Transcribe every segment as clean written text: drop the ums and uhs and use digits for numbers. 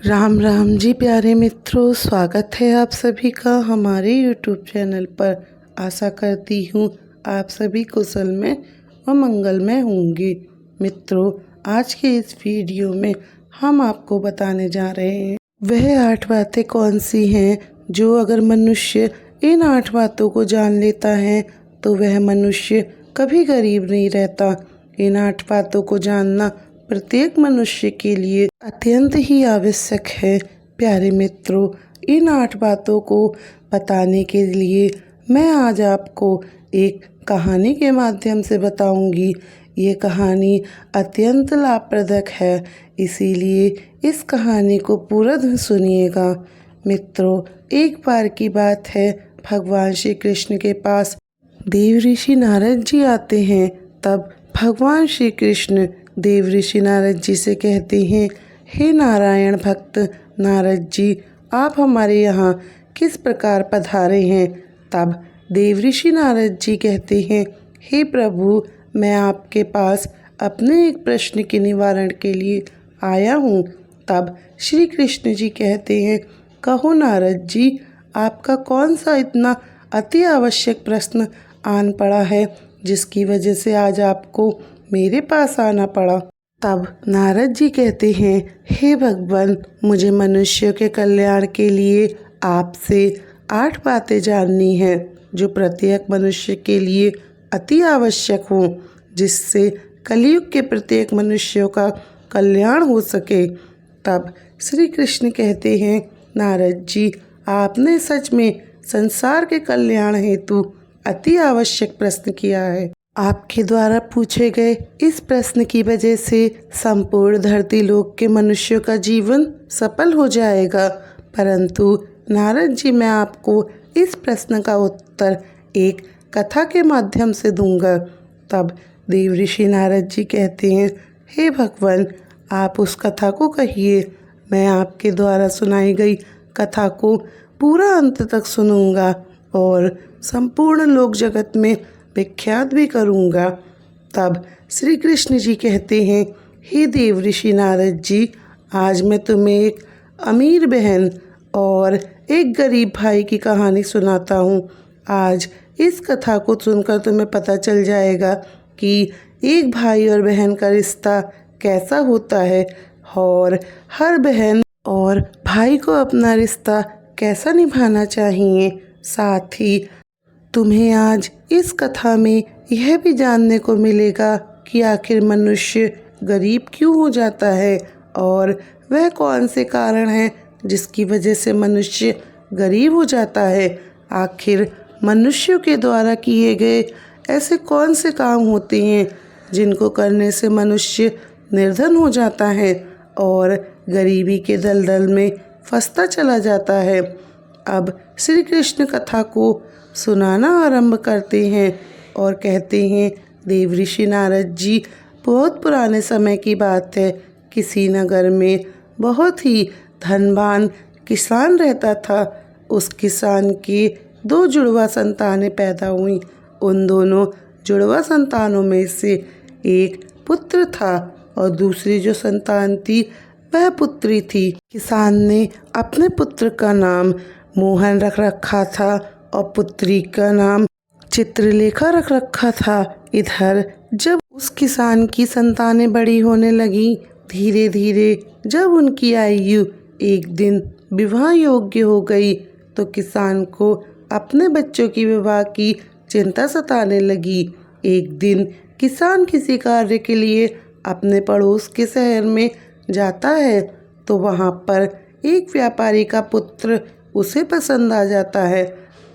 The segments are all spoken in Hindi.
राम राम जी प्यारे मित्रों, स्वागत है आप सभी का हमारे YouTube चैनल पर। आशा करती हूँ आप सभी कुशल में व मंगल में होंगे। मित्रों, आज के इस वीडियो में हम आपको बताने जा रहे हैं वह 8 बातें कौन सी हैं जो अगर मनुष्य इन 8 बातों को जान लेता है तो वह मनुष्य कभी गरीब नहीं रहता। इन 8 बातों को जानना प्रत्येक मनुष्य के लिए अत्यंत ही आवश्यक है। प्यारे मित्रों, इन 8 बातों को बताने के लिए मैं आज आपको एक कहानी के माध्यम से बताऊंगी। ये कहानी अत्यंत लाभप्रदक है, इसीलिए इस कहानी को पूरा दिन सुनिएगा। मित्रों, एक बार की बात है, भगवान श्री कृष्ण के पास देव ऋषि नारद जी आते हैं। तब भगवान श्री कृष्ण देव ऋषि नारद जी से कहते हैं, हे नारायण भक्त नारद जी, आप हमारे यहाँ किस प्रकार पधारे हैं। तब देव ऋषि नारद जी कहते हैं, हे प्रभु, मैं आपके पास अपने एक प्रश्न के निवारण के लिए आया हूँ। तब श्री कृष्ण जी कहते हैं, कहो नारद जी, आपका कौन सा इतना अति आवश्यक प्रश्न आन पड़ा है जिसकी वजह से आज आपको मेरे पास आना पड़ा। तब नारद जी कहते हैं, हे भगवान, मुझे मनुष्यों के कल्याण के लिए आपसे 8 बातें जाननी हैं जो प्रत्येक मनुष्य के लिए अति आवश्यक हों, जिससे कलयुग के प्रत्येक मनुष्यों का कल्याण हो सके। तब श्री कृष्ण कहते हैं, नारद जी, आपने सच में संसार के कल्याण हेतु अति आवश्यक प्रश्न किया है। आपके द्वारा पूछे गए इस प्रश्न की वजह से संपूर्ण धरती लोक के मनुष्यों का जीवन सफल हो जाएगा। परंतु नारद जी, मैं आपको इस प्रश्न का उत्तर एक कथा के माध्यम से दूंगा। तब देव ऋषि नारद जी कहते हैं, हे भगवान, आप उस कथा को कहिए। मैं आपके द्वारा सुनाई गई कथा को पूरा अंत तक सुनूंगा और संपूर्ण लोक जगत में विख्यात भी करूंगा। तब श्री कृष्ण जी कहते हैं, हे देव ऋषि नारद जी, आज मैं तुम्हें एक अमीर बहन और एक गरीब भाई की कहानी सुनाता हूँ। आज इस कथा को सुनकर तुम्हें पता चल जाएगा कि एक भाई और बहन का रिश्ता कैसा होता है और हर बहन और भाई को अपना रिश्ता कैसा निभाना चाहिए। साथ ही तुम्हें आज इस कथा में यह भी जानने को मिलेगा कि आखिर मनुष्य गरीब क्यों हो जाता है और वह कौन से कारण हैं जिसकी वजह से मनुष्य गरीब हो जाता है। आखिर मनुष्यों के द्वारा किए गए ऐसे कौन से काम होते हैं जिनको करने से मनुष्य निर्धन हो जाता है और गरीबी के दलदल में फंसता चला जाता है। अब श्री कृष्ण कथा को सुनाना आरंभ करते हैं और कहते हैं, देव ऋषि नारद जी, बहुत पुराने समय की बात है। किसी नगर में बहुत ही धनवान किसान रहता था। उस किसान के 2 जुड़वा संतानें पैदा हुईं। उन दोनों जुड़वा संतानों में से एक पुत्र था और दूसरी जो संतान थी वह पुत्री थी। किसान ने अपने पुत्र का नाम मोहन रख रखा था और पुत्री का नाम चित्रलेखा रख रखा था। इधर जब उस किसान की संतानें बड़ी होने लगी, धीरे धीरे जब उनकी आयु एक दिन विवाह योग्य हो गई तो किसान को अपने बच्चों की विवाह की चिंता सताने लगी। एक दिन किसान किसी कार्य के लिए अपने पड़ोस के शहर में जाता है तो वहाँ पर एक व्यापारी का पुत्र उसे पसंद आ जाता है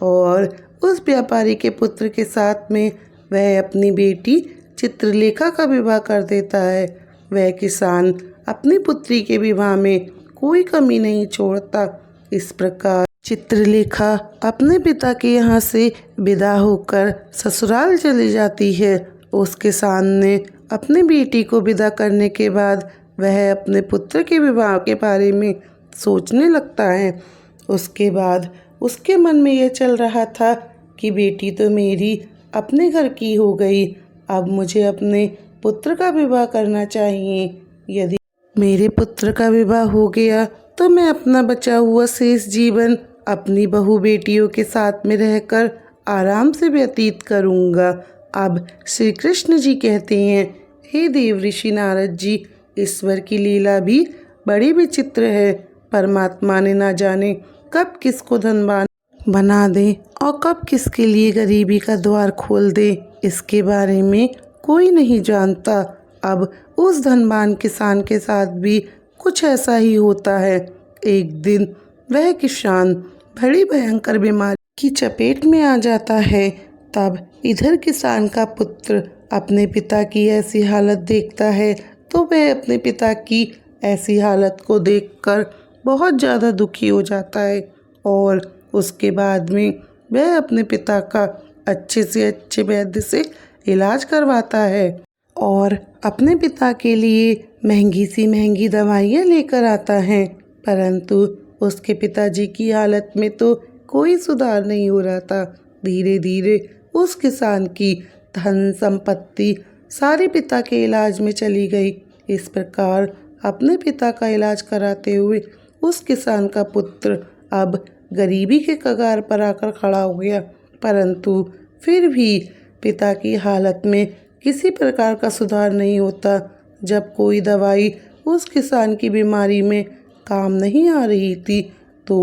और उस व्यापारी के पुत्र के साथ में वह अपनी बेटी चित्रलेखा का विवाह कर देता है। वह किसान अपनी पुत्री के विवाह में कोई कमी नहीं छोड़ता। इस प्रकार चित्रलेखा अपने पिता के यहाँ से विदा होकर ससुराल चली जाती है। उस किसान ने अपनी बेटी को विदा करने के बाद वह अपने पुत्र के विवाह के बारे में सोचने लगता है। उसके बाद उसके मन में यह चल रहा था कि बेटी तो मेरी अपने घर की हो गई, अब मुझे अपने पुत्र का विवाह करना चाहिए। यदि मेरे पुत्र का विवाह हो गया तो मैं अपना बचा हुआ शेष जीवन अपनी बहू बेटियों के साथ में रहकर आराम से व्यतीत करूँगा। अब श्री कृष्ण जी कहते हैं, हे देव ऋषि नारद जी, ईश्वर की लीला भी बड़ी विचित्र है। परमात्मा ने ना जाने कब किसको धनवान बना दे और कब किसके लिए गरीबी का द्वार खोल दे, इसके बारे में कोई नहीं जानता। अब उस धनवान किसान के साथ भी कुछ ऐसा ही होता है। एक दिन वह किसान बड़ी भयंकर बीमारी की चपेट में आ जाता है। तब इधर किसान का पुत्र अपने पिता की ऐसी हालत देखता है तो वह अपने पिता की ऐसी हालत को देखकर बहुत ज़्यादा दुखी हो जाता है और उसके बाद में वह अपने पिता का अच्छे से अच्छे वैद्य से इलाज करवाता है और अपने पिता के लिए महंगी सी महंगी दवाइयाँ लेकर आता है। परंतु उसके पिताजी की हालत में तो कोई सुधार नहीं हो रहा था। धीरे धीरे उस किसान की धन संपत्ति सारी पिता के इलाज में चली गई। इस प्रकार अपने पिता का इलाज कराते हुए उस किसान का पुत्र अब गरीबी के कगार पर आकर खड़ा हो गया। परंतु फिर भी पिता की हालत में किसी प्रकार का सुधार नहीं होता। जब कोई दवाई उस किसान की बीमारी में काम नहीं आ रही थी तो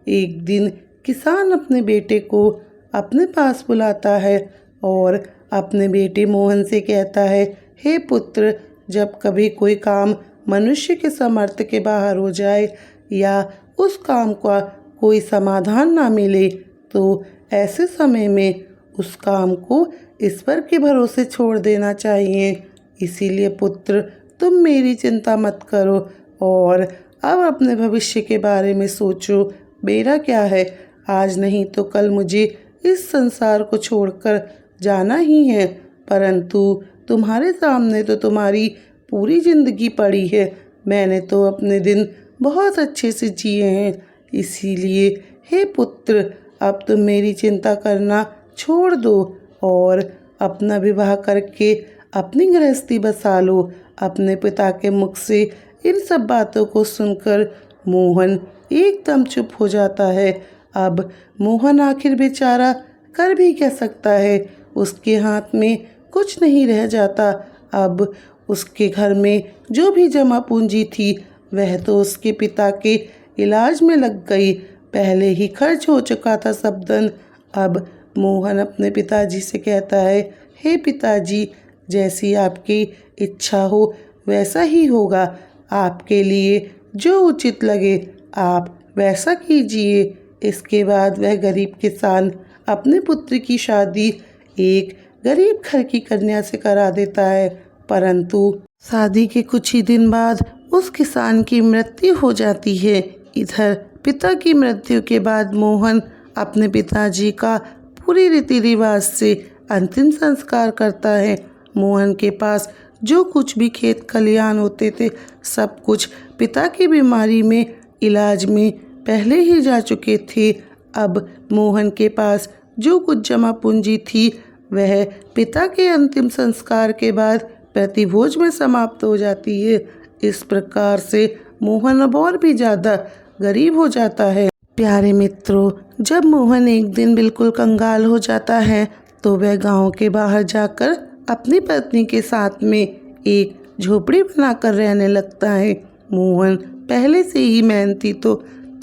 एक दिन किसान अपने बेटे को अपने पास बुलाता है और अपने बेटे मोहन से कहता है, हे पुत्र, जब कभी कोई काम मनुष्य के सामर्थ्य के बाहर हो जाए या उस काम का कोई समाधान ना मिले तो ऐसे समय में उस काम को ईश्वर के भरोसे छोड़ देना चाहिए। इसीलिए पुत्र, तुम मेरी चिंता मत करो और अब अपने भविष्य के बारे में सोचो। मेरा क्या है, आज नहीं तो कल मुझे इस संसार को छोड़कर जाना ही है। परंतु तुम्हारे सामने तो तुम्हारी पूरी जिंदगी पड़ी है। मैंने तो अपने दिन बहुत अच्छे से जिए हैं। इसीलिए हे पुत्र, अब तुम मेरी चिंता करना छोड़ दो और अपना विवाह करके अपनी गृहस्थी बसा लो। अपने पिता के मुख से इन सब बातों को सुनकर मोहन एकदम चुप हो जाता है। अब मोहन आखिर बेचारा कर भी क्या सकता है, उसके हाथ में कुछ नहीं रह जाता। अब उसके घर में जो भी जमा पूंजी थी वह तो उसके पिता के इलाज में लग गई। पहले ही खर्च हो चुका था सब धन। अब मोहन अपने पिताजी से कहता है, हे पिताजी, जैसी आपकी इच्छा हो वैसा ही होगा। आपके लिए जो उचित लगे आप वैसा कीजिए। इसके बाद वह गरीब किसान अपने पुत्र की शादी एक गरीब घर की कन्या से करा देता है। परंतु शादी के कुछ ही दिन बाद उस किसान की मृत्यु हो जाती है। इधर पिता की मृत्यु के बाद मोहन अपने पिताजी का पूरी रीति रिवाज से अंतिम संस्कार करता है। मोहन के पास जो कुछ भी खेत खलिहान होते थे सब कुछ पिता की बीमारी में इलाज में पहले ही जा चुके थे। अब मोहन के पास जो कुछ जमा पूंजी थी वह पिता के अंतिम संस्कार के बाद प्रतिभोज में समाप्त हो जाती है। इस प्रकार से मोहन अब और भी ज़्यादा गरीब हो जाता है। प्यारे मित्रों, जब मोहन एक दिन बिल्कुल कंगाल हो जाता है तो वह गांव के बाहर जाकर अपनी पत्नी के साथ में एक झोपड़ी बनाकर रहने लगता है। मोहन पहले से ही मेहनती तो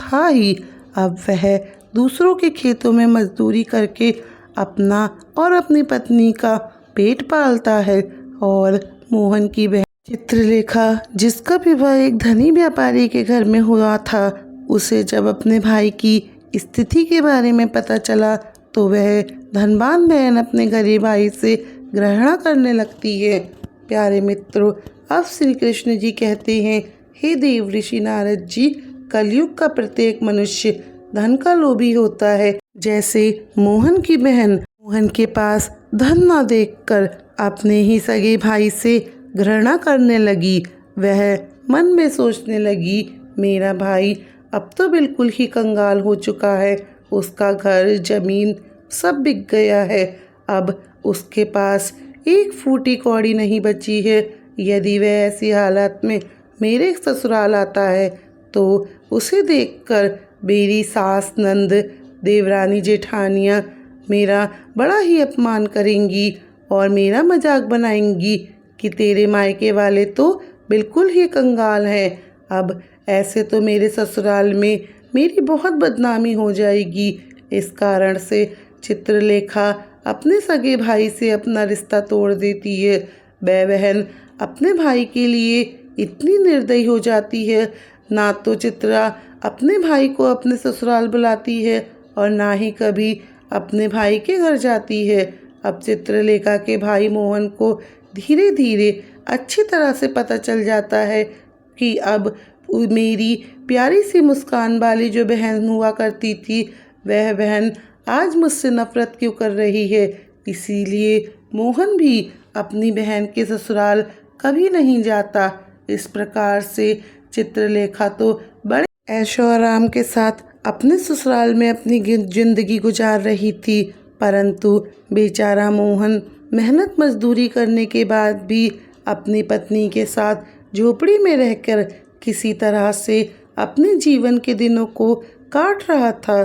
था ही, अब वह दूसरों के खेतों में मजदूरी करके अपना और अपनी पत्नी का पेट पालता है। और मोहन की बहन चित्रलेखा, जिसका विवाह एक धनी व्यापारी के घर में हुआ था, उसे जब अपने भाई की स्थिति के बारे में पता चला तो वह धनवान बहन अपने गरीब भाई से घृणा करने लगती है। प्यारे मित्रों, अब श्री कृष्ण जी कहते हैं, हे देव ऋषि नारद जी, कलयुग का प्रत्येक मनुष्य धन का लोभी होता है। जैसे मोहन की बहन मोहन के पास धन न देखकर अपने ही सगे भाई से घृणा करने लगी। वह मन में सोचने लगी, मेरा भाई अब तो बिल्कुल ही कंगाल हो चुका है। उसका घर जमीन सब बिक गया है। अब उसके पास एक फूटी कौड़ी नहीं बची है। यदि वह ऐसी हालत में मेरे ससुराल आता है तो उसे देखकर मेरी सास नंद देवरानी जेठानियाँ मेरा बड़ा ही अपमान करेंगी और मेरा मजाक बनाएंगी कि तेरे मायके वाले तो बिल्कुल ही कंगाल हैं। अब ऐसे तो मेरे ससुराल में मेरी बहुत बदनामी हो जाएगी। इस कारण से चित्रलेखा अपने सगे भाई से अपना रिश्ता तोड़ देती है। वह बहन अपने भाई के लिए इतनी निर्दयी हो जाती है। ना तो चित्रा अपने भाई को अपने ससुराल बुलाती है और ना ही कभी अपने भाई के घर जाती है। अब चित्रलेखा के भाई मोहन को धीरे धीरे अच्छी तरह से पता चल जाता है कि अब मेरी प्यारी सी मुस्कान वाली जो बहन हुआ करती थी, वह बहन आज मुझसे नफरत क्यों कर रही है। इसीलिए मोहन भी अपनी बहन के ससुराल कभी नहीं जाता। इस प्रकार से चित्रलेखा तो बड़े ऐशो आराम के साथ अपने ससुराल में अपनी जिंदगी गुजार रही थी, परंतु बेचारा मोहन मेहनत मजदूरी करने के बाद भी अपनी पत्नी के साथ झोपड़ी में रहकर किसी तरह से अपने जीवन के दिनों को काट रहा था।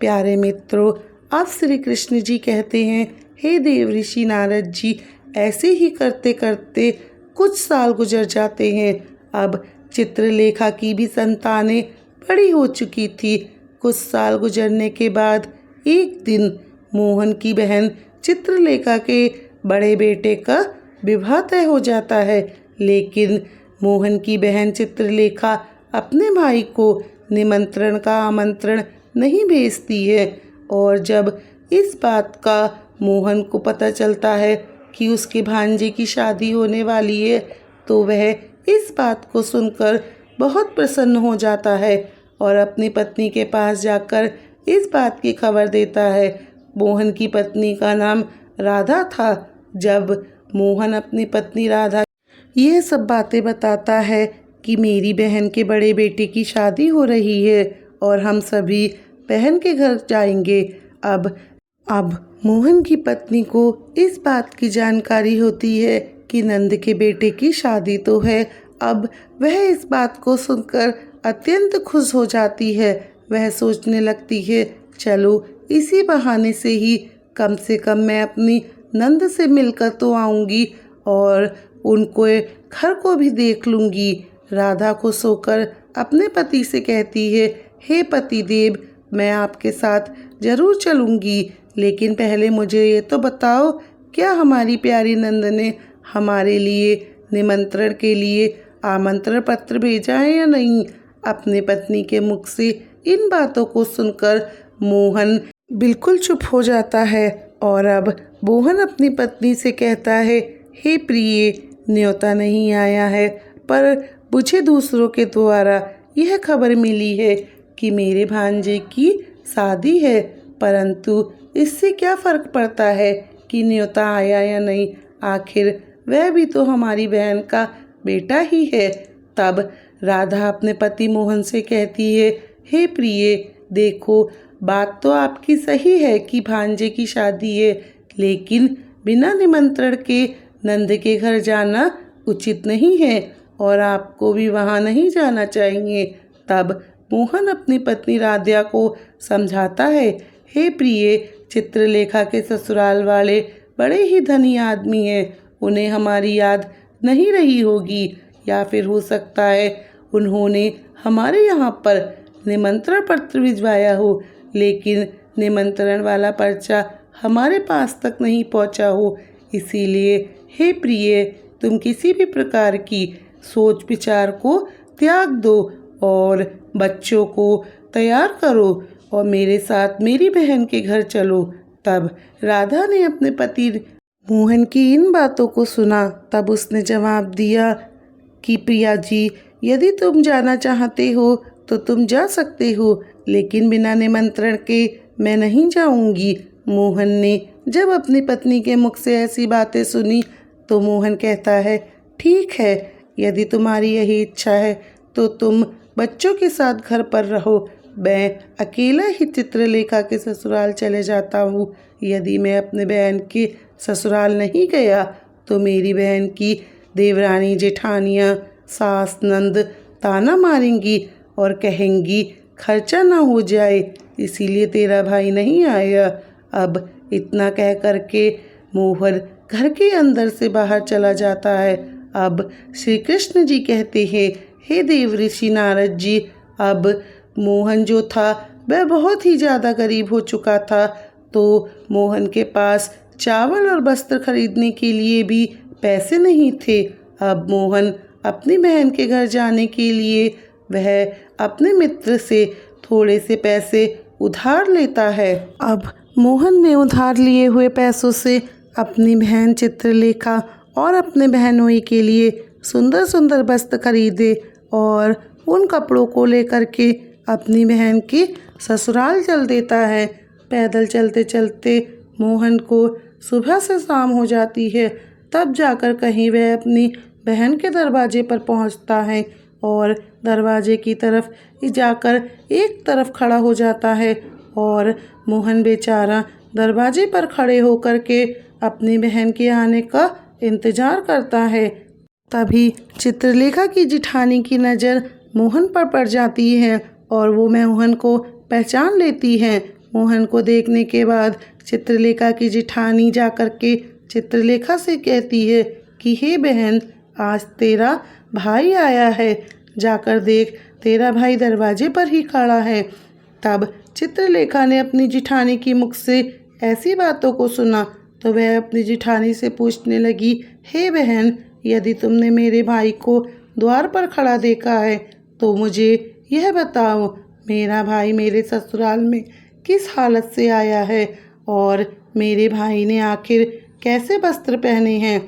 प्यारे मित्रों, अब श्री कृष्ण जी कहते हैं, हे देव ऋषि नारद जी, ऐसे ही करते करते कुछ साल गुजर जाते हैं। अब चित्रलेखा की भी संतानें बड़ी हो चुकी थी। कुछ साल गुजरने के बाद एक दिन मोहन की बहन चित्रलेखा के बड़े बेटे का विवाह तय हो जाता है। लेकिन मोहन की बहन चित्रलेखा अपने भाई को निमंत्रण का आमंत्रण नहीं भेजती है और जब इस बात का मोहन को पता चलता है कि उसके भांजे की शादी होने वाली है, तो वह इस बात को सुनकर बहुत प्रसन्न हो जाता है और अपनी पत्नी के पास जाकर इस बात की खबर देता है। मोहन की पत्नी का नाम राधा था। जब मोहन अपनी पत्नी राधा यह सब बातें बताता है कि मेरी बहन के बड़े बेटे की शादी हो रही है और हम सभी बहन के घर जाएंगे। अब मोहन की पत्नी को इस बात की जानकारी होती है कि नंद के बेटे की शादी तो है। अब वह इस बात को सुनकर अत्यंत खुश हो जाती है। वह सोचने लगती है, चलो इसी बहाने से कम मैं अपनी नंद से मिलकर तो आऊँगी और उनको घर को भी देख लूँगी। राधा खुश होकर अपने पति से कहती है, हे पति देव, मैं आपके साथ जरूर चलूँगी, लेकिन पहले मुझे ये तो बताओ, क्या हमारी प्यारी नंद ने हमारे लिए निमंत्रण के लिए आमंत्रण पत्र भेजा है या नहीं। अपने पत्नी के मुख से इन बातों को सुनकर मोहन बिल्कुल चुप हो जाता है और अब मोहन अपनी पत्नी से कहता है, हे प्रिय, न्योता नहीं आया है, पर मुझे दूसरों के द्वारा यह खबर मिली है कि मेरे भांजे की शादी है, परंतु इससे क्या फ़र्क पड़ता है कि न्योता आया या नहीं, आखिर वह भी तो हमारी बहन का बेटा ही है। तब राधा अपने पति मोहन से कहती है, हे प्रिय, देखो बात तो आपकी सही है कि भांजे की शादी है, लेकिन बिना निमंत्रण के नंद के घर जाना उचित नहीं है और आपको भी वहाँ नहीं जाना चाहिए। तब मोहन अपनी पत्नी राधा को समझाता है, हे प्रिय, चित्रलेखा के ससुराल वाले बड़े ही धनी आदमी हैं, उन्हें हमारी याद नहीं रही होगी, या फिर हो सकता है उन्होंने हमारे यहाँ पर निमंत्रण पत्र भिजवाया हो, लेकिन निमंत्रण वाला पर्चा हमारे पास तक नहीं पहुँचा हो। इसीलिए हे प्रिय, तुम किसी भी प्रकार की सोच विचार को त्याग दो और बच्चों को तैयार करो और मेरे साथ मेरी बहन के घर चलो। तब राधा ने अपने पति मोहन की इन बातों को सुना। तब उसने जवाब दिया कि प्रिया जी, यदि तुम जाना चाहते हो तो तुम जा सकते हो, लेकिन बिना निमंत्रण के मैं नहीं जाऊंगी। मोहन ने जब अपनी पत्नी के मुख से ऐसी बातें सुनी तो मोहन कहता है, ठीक है, यदि तुम्हारी यही इच्छा है तो तुम बच्चों के साथ घर पर रहो, मैं अकेला ही चित्रलेखा के ससुराल चले जाता हूँ। यदि मैं अपने बहन के ससुराल नहीं गया तो मेरी बहन की देवरानी जेठानियाँ, सास, नंद ताना मारेंगी और कहेंगी खर्चा ना हो जाए इसीलिए तेरा भाई नहीं आया। अब इतना कह करके मोहन घर के अंदर से बाहर चला जाता है। अब श्री कृष्ण जी कहते हैं, हे देव ऋषि नारद जी, अब मोहन जो था वह बहुत ही ज़्यादा गरीब हो चुका था, तो मोहन के पास चावल और वस्त्र खरीदने के लिए भी पैसे नहीं थे। अब मोहन अपनी बहन के घर जाने के लिए वह अपने मित्र से थोड़े से पैसे उधार लेता है। अब मोहन ने उधार लिए हुए पैसों से अपनी बहन चित्रलेखा और अपने बहनोई के लिए सुंदर सुंदर वस्त्र खरीदे और उन कपड़ों को लेकर के अपनी बहन के ससुराल चल देता है। पैदल चलते चलते मोहन को सुबह से शाम हो जाती है, तब जाकर कहीं वह अपनी बहन के दरवाजे पर पहुंचता है और दरवाजे की तरफ जाकर एक तरफ खड़ा हो जाता है और मोहन बेचारा दरवाजे पर खड़े होकर के अपनी बहन के आने का इंतज़ार करता है। तभी चित्रलेखा की जिठानी की नज़र मोहन पर पड़ जाती है और वो मोहन को पहचान लेती है। मोहन को देखने के बाद चित्रलेखा की जिठानी जाकर के चित्रलेखा से कहती है कि हे बहन, आज तेरा भाई आया है, जाकर देख तेरा भाई दरवाजे पर ही खड़ा है। तब चित्रलेखा ने अपनी जिठानी की मुख से ऐसी बातों को सुना तो वह अपनी जिठानी से पूछने लगी, हे बहन, यदि तुमने मेरे भाई को द्वार पर खड़ा देखा है तो मुझे यह बताओ, मेरा भाई मेरे ससुराल में किस हालत से आया है और मेरे भाई ने आखिर कैसे वस्त्र पहने हैं।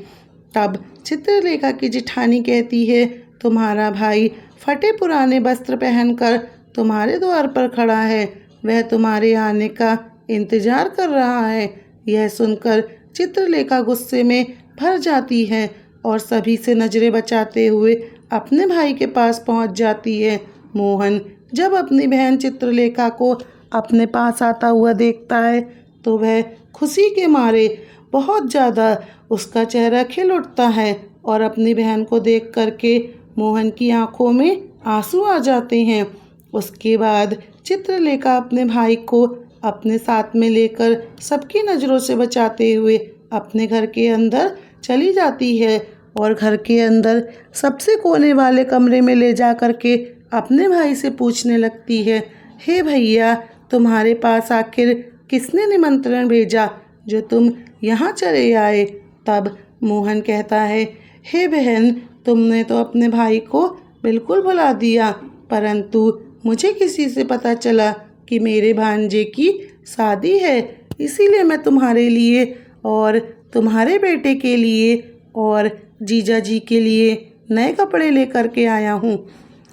तब चित्रलेखा की जिठानी कहती है, तुम्हारा भाई फटे पुराने वस्त्र पहनकर तुम्हारे द्वार पर खड़ा है, वह तुम्हारे आने का इंतजार कर रहा है। यह सुनकर चित्रलेखा गुस्से में भर जाती है और सभी से नजरें बचाते हुए अपने भाई के पास पहुंच जाती है। मोहन जब अपनी बहन चित्रलेखा को अपने पास आता हुआ देखता है तो वह खुशी के मारे बहुत ज़्यादा उसका चेहरा खिल उठता है और अपनी बहन को देख करके मोहन की आंखों में आंसू आ जाते हैं। उसके बाद चित्रलेखा अपने भाई को अपने साथ में लेकर सबकी नज़रों से बचाते हुए अपने घर के अंदर चली जाती है और घर के अंदर सबसे कोने वाले कमरे में ले जा कर के अपने भाई से पूछने लगती है, हे भैया, तुम्हारे पास आखिर किसने निमंत्रण भेजा जो तुम यहाँ चले आए। तब मोहन कहता है, हे बहन, तुमने तो अपने भाई को बिल्कुल भुला दिया, परंतु मुझे किसी से पता चला कि मेरे भांजे की शादी है, इसीलिए मैं तुम्हारे लिए और तुम्हारे बेटे के लिए और जीजा जी के लिए नए कपड़े लेकर के आया हूँ।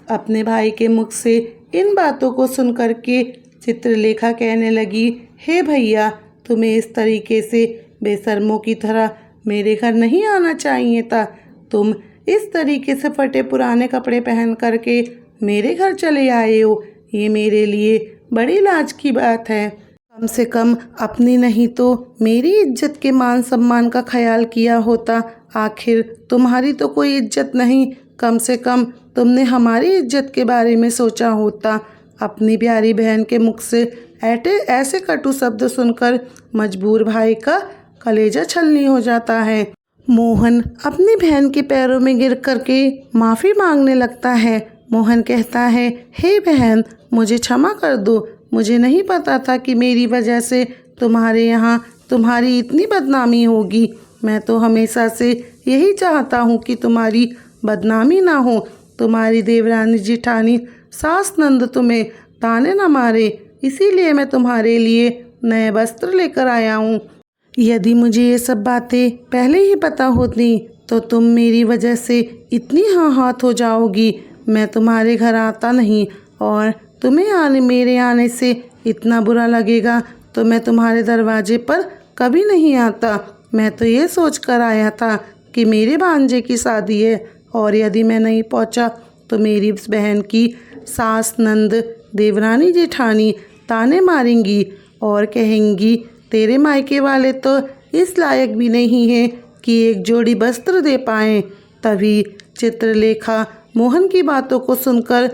अपने भाई के मुख से इन बातों को सुन कर के चित्रलेखा कहने लगी, हे भैया, तुम्हें इस तरीके से बेशर्मों की तरह मेरे घर नहीं आना चाहिए था। तुम इस तरीके से फटे पुराने कपड़े पहन करके मेरे घर चले आए हो, ये मेरे लिए बड़ी लाज की बात है। कम से कम अपनी नहीं तो मेरी इज्जत के मान सम्मान का ख्याल किया होता। आखिर तुम्हारी तो कोई इज्जत नहीं, कम से कम तुमने हमारी इज्जत के बारे में सोचा होता। अपनी प्यारी बहन के मुख से ऐसे कटु शब्द सुनकर मजबूर भाई का कलेजा छलनी हो जाता है। मोहन अपनी बहन के पैरों में गिर करके माफ़ी मांगने लगता है। मोहन कहता है, हे बहन, मुझे क्षमा कर दो, मुझे नहीं पता था कि मेरी वजह से तुम्हारे यहाँ तुम्हारी इतनी बदनामी होगी। मैं तो हमेशा से यही चाहता हूँ कि तुम्हारी बदनामी ना हो, तुम्हारी देवरानी जिठानी सास नंद तुम्हें ताने न मारे, इसीलिए मैं तुम्हारे लिए नए वस्त्र लेकर आया हूँ। यदि मुझे ये सब बातें पहले ही पता होती तो तुम मेरी वजह से इतनी हाथ हो जाओगी। मैं तुम्हारे घर आता नहीं और तुम्हें मेरे आने से इतना बुरा लगेगा तो मैं तुम्हारे दरवाजे पर कभी नहीं आता। मैं तो ये सोच कर आया था कि मेरे भांजे की शादी है और यदि मैं नहीं पहुंचा तो मेरी बहन की सास नंद देवरानी जेठानी ताने मारेंगी और कहेंगी तेरे मायके वाले तो इस लायक भी नहीं हैं कि एक जोड़ी वस्त्र दे पाएँ। तभी चित्रलेखा मोहन की बातों को सुनकर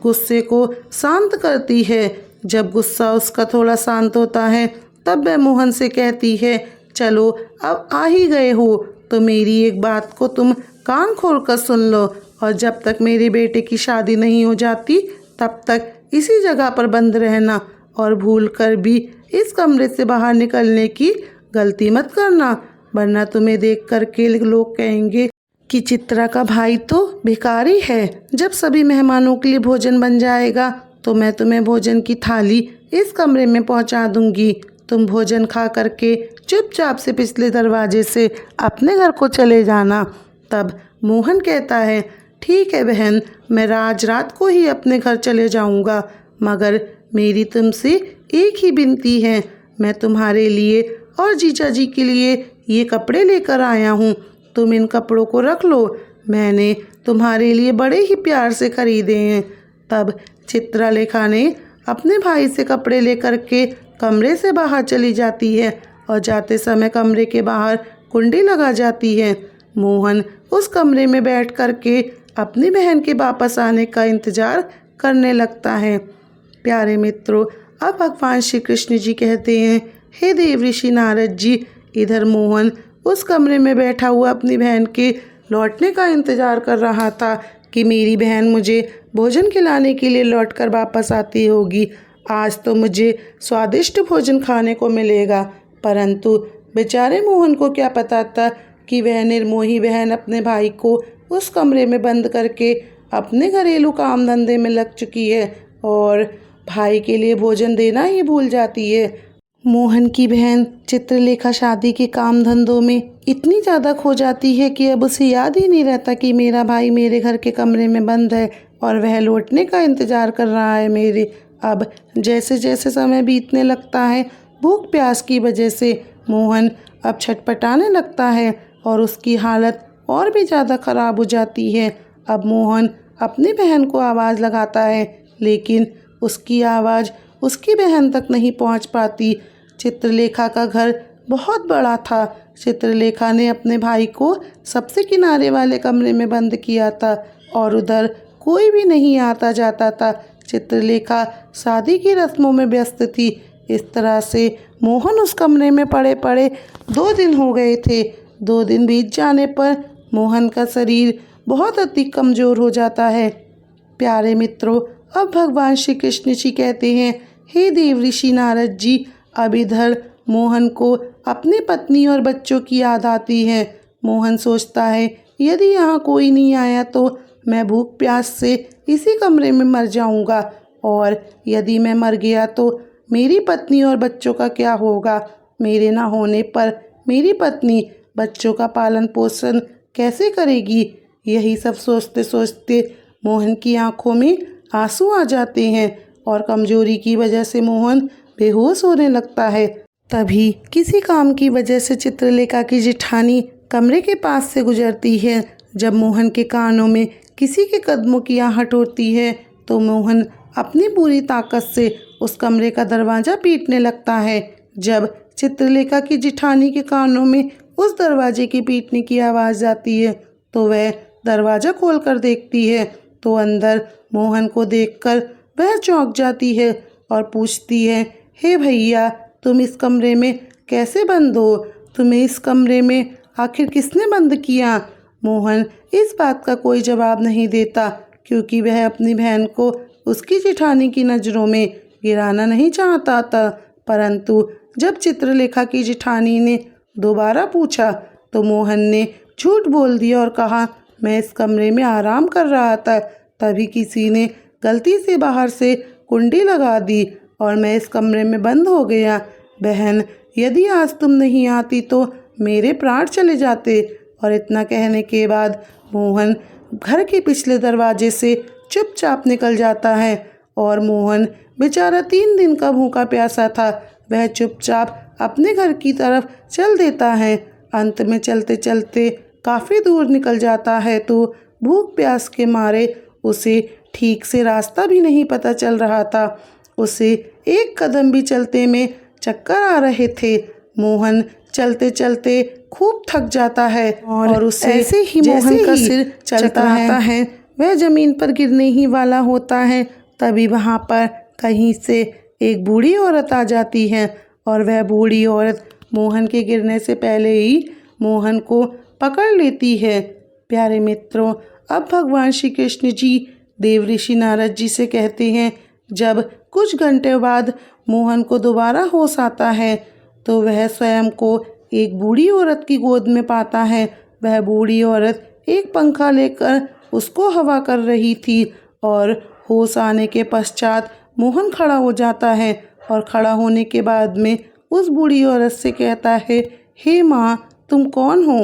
गुस्से को शांत करती है। जब गुस्सा उसका थोड़ा शांत होता है तब वह मोहन से कहती है, चलो अब आ ही गए हो तो मेरी एक बात को तुम कान खोल कर सुन लो, और जब तक मेरे बेटे की शादी नहीं हो जाती तब तक इसी जगह पर बंद रहना, और भूल कर भी इस कमरे से बाहर निकलने की गलती मत करना, वरना तुम्हें देख कर के लोग कहेंगे कि चित्रा का भाई तो भिखारी है। जब सभी मेहमानों के लिए भोजन बन जाएगा तो मैं तुम्हें भोजन की थाली इस कमरे में पहुंचा दूंगी। तुम भोजन खा करके चुपचाप से पिछले दरवाजे से अपने घर को चले जाना। तब मोहन कहता है, ठीक है बहन, मैं आज रात को ही अपने घर चले जाऊंगा, मगर मेरी तुमसे एक ही विनती है। मैं तुम्हारे लिए और जीजा जी के लिए ये कपड़े लेकर आया हूँ, तुम इन कपड़ों को रख लो, मैंने तुम्हारे लिए बड़े ही प्यार से खरीदे हैं। तब चित्रलेखा ने अपने भाई से कपड़े लेकर के कमरे से बाहर चली जाती है और जाते समय कमरे के बाहर कुंडी लगा जाती है। मोहन उस कमरे में बैठ कर के अपनी बहन के वापस आने का इंतज़ार करने लगता है। प्यारे मित्रों, अब भगवान श्री कृष्ण जी कहते हैं, हे देव ऋषि नारद जी, इधर मोहन उस कमरे में बैठा हुआ अपनी बहन के लौटने का इंतज़ार कर रहा था कि मेरी बहन मुझे भोजन खिलाने के लिए लौट कर वापस आती होगी, आज तो मुझे स्वादिष्ट भोजन खाने को मिलेगा। परंतु बेचारे मोहन को क्या पता था कि वह निर्मोही बहन अपने भाई को उस कमरे में बंद करके अपने घरेलू काम धंधे में लग चुकी है और भाई के लिए भोजन देना ही भूल जाती है। मोहन की बहन चित्रलेखा शादी के काम धंधों में इतनी ज़्यादा खो जाती है कि अब उसे याद ही नहीं रहता कि मेरा भाई मेरे घर के कमरे में बंद है और वह लौटने का इंतज़ार कर रहा है मेरे। अब जैसे जैसे समय बीतने लगता है, भूख प्यास की वजह से मोहन अब छटपटाने लगता है और उसकी हालत और भी ज़्यादा ख़राब हो जाती है। अब मोहन अपनी बहन को आवाज़ लगाता है, लेकिन उसकी आवाज़ उसकी बहन तक नहीं पहुंच पाती। चित्रलेखा का घर बहुत बड़ा था। चित्रलेखा ने अपने भाई को सबसे किनारे वाले कमरे में बंद किया था और उधर कोई भी नहीं आता जाता था। चित्रलेखा शादी की रस्मों में व्यस्त थी। इस तरह से मोहन उस कमरे में पड़े पड़े 2 दिन हो गए थे। 2 दिन बीत जाने पर मोहन का शरीर बहुत अधिक कमज़ोर हो जाता है। प्यारे मित्रों, अब भगवान श्री कृष्ण जी कहते हैं, हे देव ऋषि नारद जी, अब इधर मोहन को अपनी पत्नी और बच्चों की याद आती है। मोहन सोचता है, यदि यहाँ कोई नहीं आया तो मैं भूख प्यास से इसी कमरे में मर जाऊँगा, और यदि मैं मर गया तो मेरी पत्नी और बच्चों का क्या होगा। मेरे ना होने पर मेरी पत्नी बच्चों का पालन पोषण कैसे करेगी। यही सब सोचते सोचते मोहन की आंखों में आंसू आ जाते हैं और कमजोरी की वजह से मोहन बेहोश होने लगता है। तभी किसी काम की वजह से चित्रलेखा की जेठानी कमरे के पास से गुजरती है। जब मोहन के कानों में किसी के कदमों की आहट होती है तो मोहन अपनी पूरी ताकत से उस कमरे का दरवाज़ा पीटने लगता है। जब चित्रलेखा की जेठानी के कानों में उस दरवाजे की पीटने की आवाज़ आती है तो वह दरवाज़ा खोलकर देखती है तो अंदर मोहन को देखकर वह चौंक जाती है और पूछती है, हे भैया, तुम इस कमरे में कैसे बंद हो? तुम्हें इस कमरे में आखिर किसने बंद किया? मोहन इस बात का कोई जवाब नहीं देता क्योंकि वह अपनी बहन को उसकी जेठानी की नज़रों में गिराना नहीं चाहता था। परंतु जब चित्रलेखा की जेठानी ने दोबारा पूछा तो मोहन ने झूठ बोल दिया और कहा, मैं इस कमरे में आराम कर रहा था, तभी किसी ने गलती से बाहर से कुंडी लगा दी और मैं इस कमरे में बंद हो गया। बहन, यदि आज तुम नहीं आती तो मेरे प्राण चले जाते। और इतना कहने के बाद मोहन घर के पिछले दरवाजे से चुपचाप निकल जाता है और मोहन बेचारा 3 दिन का भूखा प्यासा था, वह चुपचाप अपने घर की तरफ चल देता है। अंत में चलते चलते काफ़ी दूर निकल जाता है तो भूख प्यास के मारे उसे ठीक से रास्ता भी नहीं पता चल रहा था। उसे एक कदम भी चलते में चक्कर आ रहे थे। मोहन चलते चलते खूब थक जाता है और उसे ऐसे ही मोहन का सिर चलता है वह ज़मीन पर गिरने ही वाला होता है, तभी वहाँ पर कहीं से एक बूढ़ी औरत आ जाती है और वह बूढ़ी औरत मोहन के गिरने से पहले ही मोहन को पकड़ लेती है। प्यारे मित्रों, अब भगवान श्री कृष्ण जी देव ऋषि नारद जी से कहते हैं, जब कुछ घंटे बाद मोहन को दोबारा होश आता है तो वह स्वयं को एक बूढ़ी औरत की गोद में पाता है। वह बूढ़ी औरत एक पंखा लेकर उसको हवा कर रही थी और होश आने के पश्चात मोहन खड़ा हो जाता है और खड़ा होने के बाद में उस बूढ़ी औरत से कहता है, हे माँ, तुम कौन हो?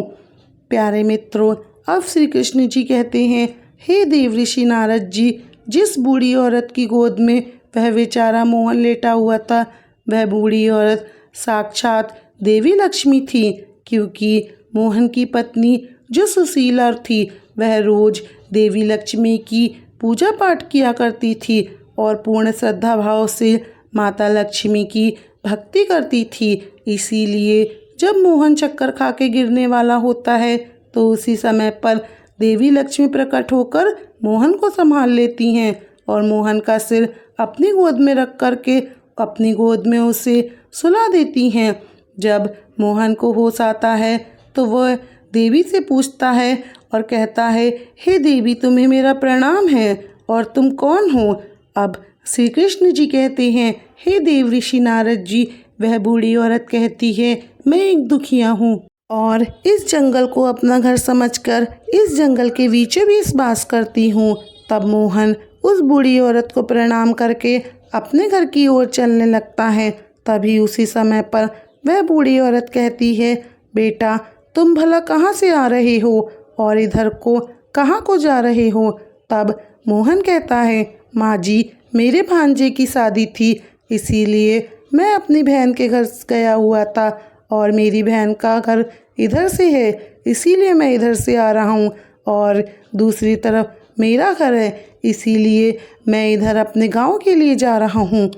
प्यारे मित्रों, अब श्री कृष्ण जी कहते हैं, हे देव ऋषि नारद जी, जिस बूढ़ी औरत की गोद में वह बेचारा मोहन लेटा हुआ था, वह बूढ़ी औरत साक्षात देवी लक्ष्मी थी, क्योंकि मोहन की पत्नी जो सुशीला थी वह रोज देवी लक्ष्मी की पूजा पाठ किया करती थी और पूर्ण श्रद्धा भाव से माता लक्ष्मी की भक्ति करती थी। इसीलिए जब मोहन चक्कर खा के गिरने वाला होता है तो उसी समय पर देवी लक्ष्मी प्रकट होकर मोहन को संभाल लेती हैं और मोहन का सिर अपनी गोद में रख करके अपनी गोद में उसे सुला देती हैं। जब मोहन को होश आता है तो वह देवी से पूछता है और कहता है, हे देवी, तुम्हें मेरा प्रणाम है और तुम कौन हो? अब श्री कृष्ण जी कहते हैं, हे देव ऋषि नारद जी, वह बूढ़ी औरत कहती है, मैं एक दुखिया हूँ और इस जंगल को अपना घर समझकर इस जंगल के बीचों बीच वास करती हूँ। तब मोहन उस बूढ़ी औरत को प्रणाम करके अपने घर की ओर चलने लगता है। तभी उसी समय पर वह बूढ़ी औरत कहती है, बेटा, तुम भला कहाँ से आ रहे हो और इधर को कहाँ को जा रहे हो? तब मोहन कहता है, माँ जी, मेरे भांजे की शादी थी, इसीलिए मैं अपनी बहन के घर गया हुआ था और मेरी बहन का घर इधर से है, इसीलिए मैं इधर से आ रहा हूँ और दूसरी तरफ मेरा घर है, इसीलिए मैं इधर अपने गांव के लिए जा रहा हूँ।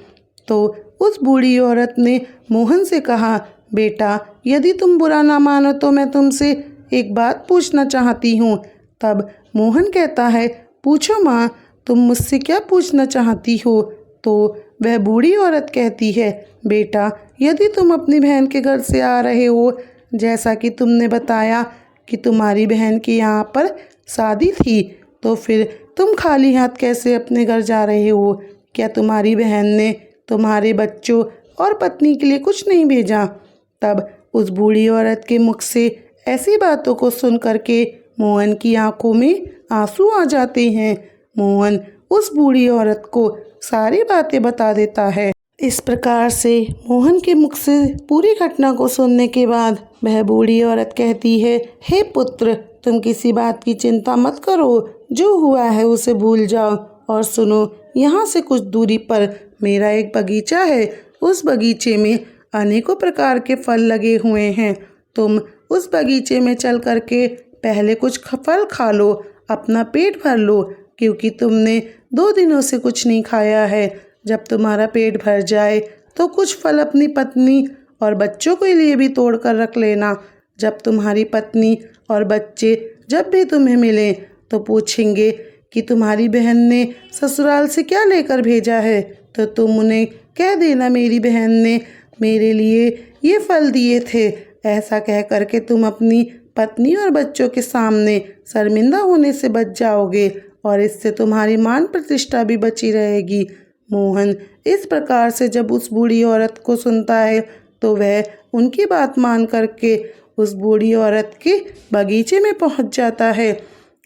तो उस बूढ़ी औरत ने मोहन से कहा, बेटा, यदि तुम बुरा ना मानो तो मैं तुमसे एक बात पूछना चाहती हूँ। तब मोहन कहता है, पूछो माँ, तुम मुझसे क्या पूछना चाहती हो? तो वह बूढ़ी औरत कहती है, बेटा, यदि तुम अपनी बहन के घर से आ रहे हो, जैसा कि तुमने बताया कि तुम्हारी बहन के यहाँ पर शादी थी, तो फिर तुम खाली हाथ कैसे अपने घर जा रहे हो? क्या तुम्हारी बहन ने तुम्हारे बच्चों और पत्नी के लिए कुछ नहीं भेजा? तब उस बूढ़ी औरत के मुख से ऐसी बातों को सुन करके मोहन की आंखों में आंसू आ जाते हैं। मोहन उस बूढ़ी औरत को सारी बातें बता देता है। इस प्रकार से मोहन के मुख से पूरी घटना को सुनने के बाद वह बूढ़ी औरत कहती है, हे पुत्र, तुम किसी बात की चिंता मत करो, जो हुआ है उसे भूल जाओ और सुनो, यहाँ से कुछ दूरी पर मेरा एक बगीचा है। उस बगीचे में अनेकों प्रकार के फल लगे हुए हैं। तुम उस बगीचे में चल करके पहले कुछ फल खा लो, अपना पेट भर लो, क्योंकि तुमने 2 दिनों से कुछ नहीं खाया है। जब तुम्हारा पेट भर जाए तो कुछ फल अपनी पत्नी और बच्चों के लिए भी तोड़ कर रख लेना। जब तुम्हारी पत्नी और बच्चे जब भी तुम्हें मिले तो पूछेंगे कि तुम्हारी बहन ने ससुराल से क्या लेकर भेजा है, तो तुम उन्हें कह देना, मेरी बहन ने मेरे लिए ये फल दिए थे। ऐसा कह करके तुम अपनी पत्नी और बच्चों के सामने शर्मिंदा होने से बच जाओगे और इससे तुम्हारी मान प्रतिष्ठा भी बची रहेगी। मोहन इस प्रकार से जब उस बूढ़ी औरत को सुनता है तो वह उनकी बात मान करके उस बूढ़ी औरत के बगीचे में पहुंच जाता है।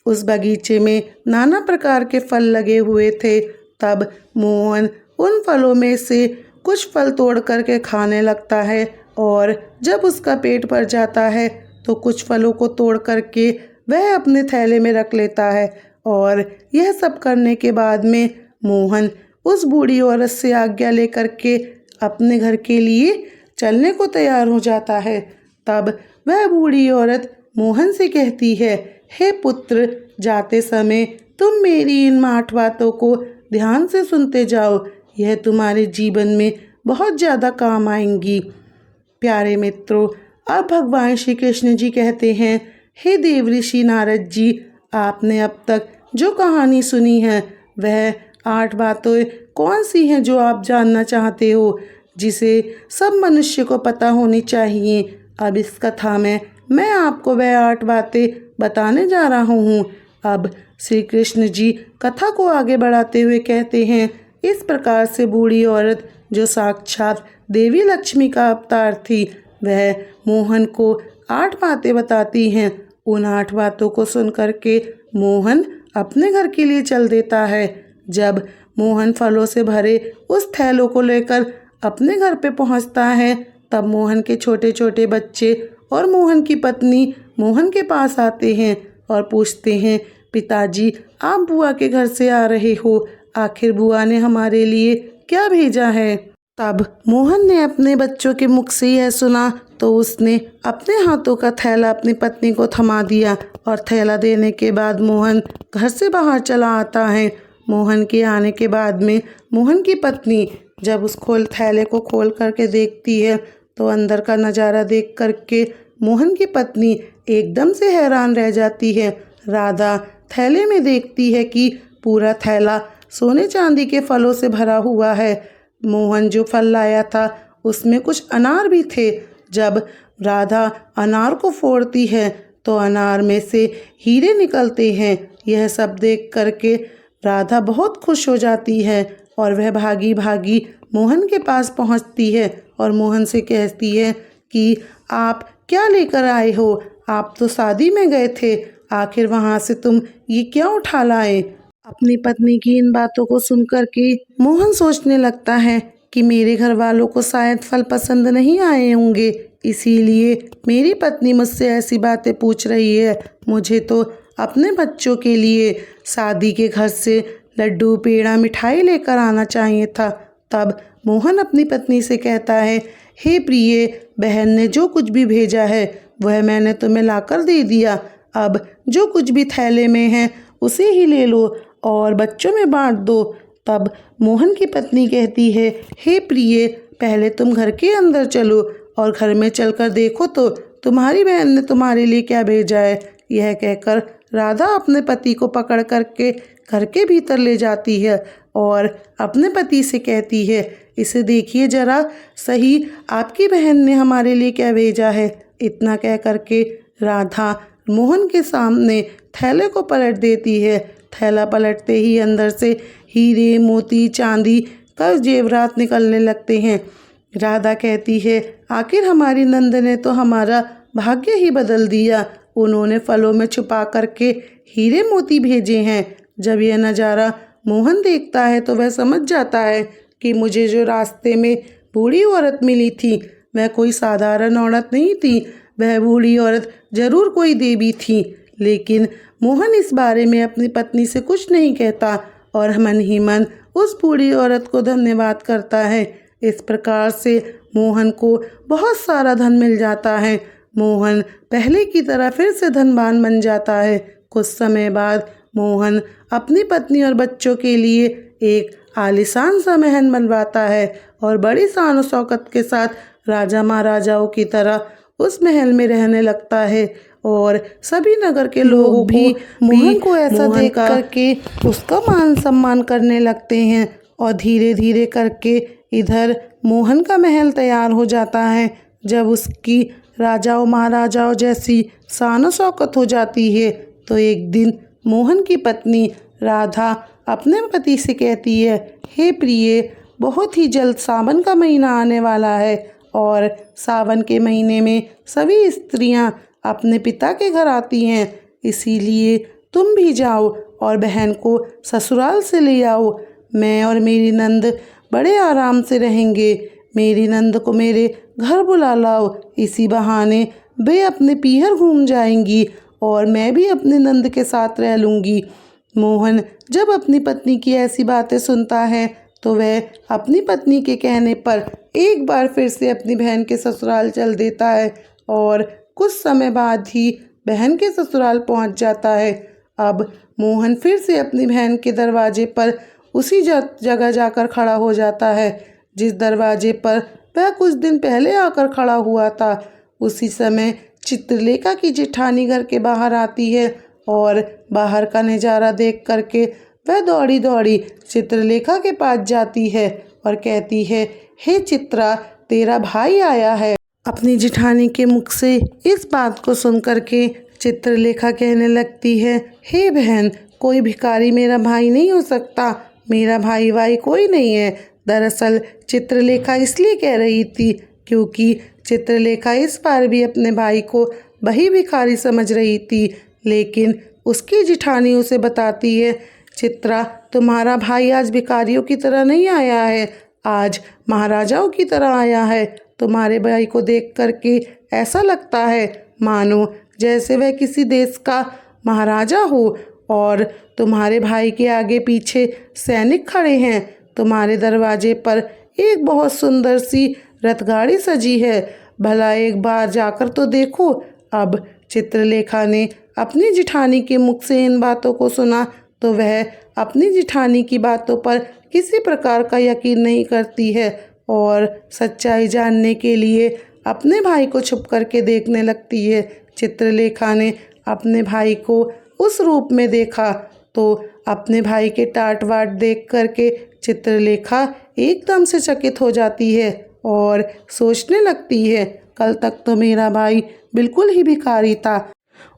उस बगीचे में नाना प्रकार के फल लगे हुए थे। तब मोहन उन फलों में से कुछ फल तोड़ करके खाने लगता है और जब उसका पेट भर जाता है तो कुछ फलों को तोड़ करके वह अपने थैले में रख लेता है और यह सब करने के बाद में मोहन उस बूढ़ी औरत से आज्ञा लेकर के अपने घर के लिए चलने को तैयार हो जाता है। तब वह बूढ़ी औरत मोहन से कहती है, हे पुत्र, जाते समय तुम मेरी इन 8 बातों को ध्यान से सुनते जाओ, यह तुम्हारे जीवन में बहुत ज़्यादा काम आएंगी। प्यारे मित्रों, अब भगवान श्री कृष्ण जी कहते हैं, हे देव ऋषि नारद जी, आपने अब तक जो कहानी सुनी है वह 8 बातें कौन सी हैं जो आप जानना चाहते हो, जिसे सब मनुष्य को पता होनी चाहिए। अब इस कथा में मैं आपको वह 8 बातें बताने जा रहा हूँ। अब श्री कृष्ण जी कथा को आगे बढ़ाते हुए कहते हैं, इस प्रकार से बूढ़ी औरत जो साक्षात देवी लक्ष्मी का अवतार थी, वह मोहन को 8 बातें बताती हैं। उन 8 बातों को सुन करके मोहन अपने घर के लिए चल देता है। जब मोहन फलों से भरे उस थैलों को लेकर अपने घर पे पहुंचता है, तब मोहन के छोटे छोटे बच्चे और मोहन की पत्नी मोहन के पास आते हैं और पूछते हैं, पिताजी आप बुआ के घर से आ रहे हो, आखिर बुआ ने हमारे लिए क्या भेजा है। तब मोहन ने अपने बच्चों के मुख से यह सुना तो उसने अपने हाथों का थैला अपनी पत्नी को थमा दिया और थैला देने के बाद मोहन घर से बाहर चला आता है। मोहन के आने के बाद में मोहन की पत्नी जब उस थैले को खोल करके देखती है तो अंदर का नज़ारा देख करके मोहन की पत्नी एकदम से हैरान रह जाती है। राधा थैले में देखती है कि पूरा थैला सोने चांदी के फलों से भरा हुआ है। मोहन जो फल लाया था उसमें कुछ अनार भी थे। जब राधा अनार को फोड़ती है तो अनार में से हीरे निकलते हैं। यह सब देख करके राधा बहुत खुश हो जाती है और वह भागी भागी मोहन के पास पहुंचती है और मोहन से कहती है कि आप क्या लेकर आए हो, आप तो शादी में गए थे, आखिर वहां से तुम ये क्या उठा लाए। अपनी पत्नी की इन बातों को सुनकर के मोहन सोचने लगता है कि मेरे घर वालों को शायद फल पसंद नहीं आए होंगे, इसीलिए मेरी पत्नी मुझसे ऐसी बातें पूछ रही है। मुझे तो अपने बच्चों के लिए शादी के घर से लड्डू पेड़ा मिठाई लेकर आना चाहिए था। तब मोहन अपनी पत्नी से कहता है, हे प्रिय, बहन ने जो कुछ भी भेजा है वह मैंने तुम्हें लाकर दे दिया। अब जो कुछ भी थैले में है उसे ही ले लो और बच्चों में बांट दो। तब मोहन की पत्नी कहती है, हे प्रिय, पहले तुम घर के अंदर चलो और घर में चलकर देखो तो तुम्हारी बहन ने तुम्हारे लिए क्या भेजा है। यह कहकर राधा अपने पति को पकड़ करके घर के भीतर ले जाती है और अपने पति से कहती है, इसे देखिए जरा सही, आपकी बहन ने हमारे लिए क्या भेजा है। इतना कह करके राधा मोहन के सामने थैले को पलट देती है। थैला पलटते ही अंदर से हीरे मोती चांदी का जेवरात निकलने लगते हैं। राधा कहती है, आखिर हमारी नंद ने तो हमारा भाग्य ही बदल दिया, उन्होंने फलों में छुपा करके हीरे मोती भेजे हैं। जब यह नज़ारा मोहन देखता है तो वह समझ जाता है कि मुझे जो रास्ते में बूढ़ी औरत मिली थी वह कोई साधारण औरत नहीं थी, वह बूढ़ी औरत जरूर कोई देवी थी। लेकिन मोहन इस बारे में अपनी पत्नी से कुछ नहीं कहता और मन ही मन उस बूढ़ी औरत को धन्यवाद करता है। इस प्रकार से मोहन को बहुत सारा धन मिल जाता है। मोहन पहले की तरह फिर से धनवान बन जाता है। कुछ समय बाद मोहन अपनी पत्नी और बच्चों के लिए एक आलीशान सा महल बनवाता है और बड़ी शान शौकत के साथ राजा महाराजाओं की तरह उस महल में रहने लगता है और सभी नगर के लोग भी मोहन को ऐसा देख करके उसका मान सम्मान करने लगते हैं और धीरे धीरे करके इधर मोहन का महल तैयार हो जाता है। जब उसकी राजाओं महाराजाओं जैसी शान शौकत हो जाती है तो एक दिन मोहन की पत्नी राधा अपने पति से कहती है, हे प्रिय, बहुत ही जल्द सावन का महीना आने वाला है और सावन के महीने में सभी स्त्रियां अपने पिता के घर आती हैं, इसीलिए तुम भी जाओ और बहन को ससुराल से ले आओ। मैं और मेरी नंद बड़े आराम से रहेंगे, मेरी नंद को मेरे घर बुला लाओ, इसी बहाने वे अपने पीहर घूम जाएंगी और मैं भी अपने नंद के साथ रह लूँगी। मोहन जब अपनी पत्नी की ऐसी बातें सुनता है तो वह अपनी पत्नी के कहने पर एक बार फिर से अपनी बहन के ससुराल चल देता है और कुछ समय बाद ही बहन के ससुराल पहुंच जाता है। अब मोहन फिर से अपनी बहन के दरवाजे पर उसी जगह जाकर खड़ा हो जाता है जिस दरवाजे पर वह कुछ दिन पहले आकर खड़ा हुआ था। उसी समय चित्रलेखा की जेठानी घर के बाहर आती है और बाहर का नज़ारा देख करके वह दौड़ी दौड़ी चित्रलेखा के पास जाती है और कहती है, हे चित्रा, तेरा भाई आया है। अपनी जिठानी के मुख से इस बात को सुन करके चित्रलेखा कहने लगती है, हे बहन, कोई भिखारी मेरा भाई नहीं हो सकता, मेरा भाई वाई कोई नहीं है। दरअसल चित्रलेखा इसलिए कह रही थी क्योंकि चित्रलेखा इस बार भी अपने भाई को वही भिखारी समझ रही थी, लेकिन उसकी जिठानी उसे बताती है, चित्रा, तुम्हारा भाई आज भिखारियों की तरह नहीं आया है, आज महाराजाओं की तरह आया है। तुम्हारे भाई को देख करके ऐसा लगता है मानो जैसे वह किसी देश का महाराजा हो, और तुम्हारे भाई के आगे पीछे सैनिक खड़े हैं। तुम्हारे दरवाजे पर एक बहुत सुंदर सी रथगाड़ी सजी है, भला एक बार जाकर तो देखो। अब चित्रलेखा ने अपनी जिठानी के मुख से इन बातों को सुना तो वह अपनी जिठानी की बातों पर किसी प्रकार का यकीन नहीं करती है और सच्चाई जानने के लिए अपने भाई को छुप करके देखने लगती है। चित्रलेखा ने अपने भाई को उस रूप में देखा तो अपने भाई के टाट वाट देख करके चित्रलेखा एकदम से चकित हो जाती है और सोचने लगती है, कल तक तो मेरा भाई बिल्कुल ही भिखारी था,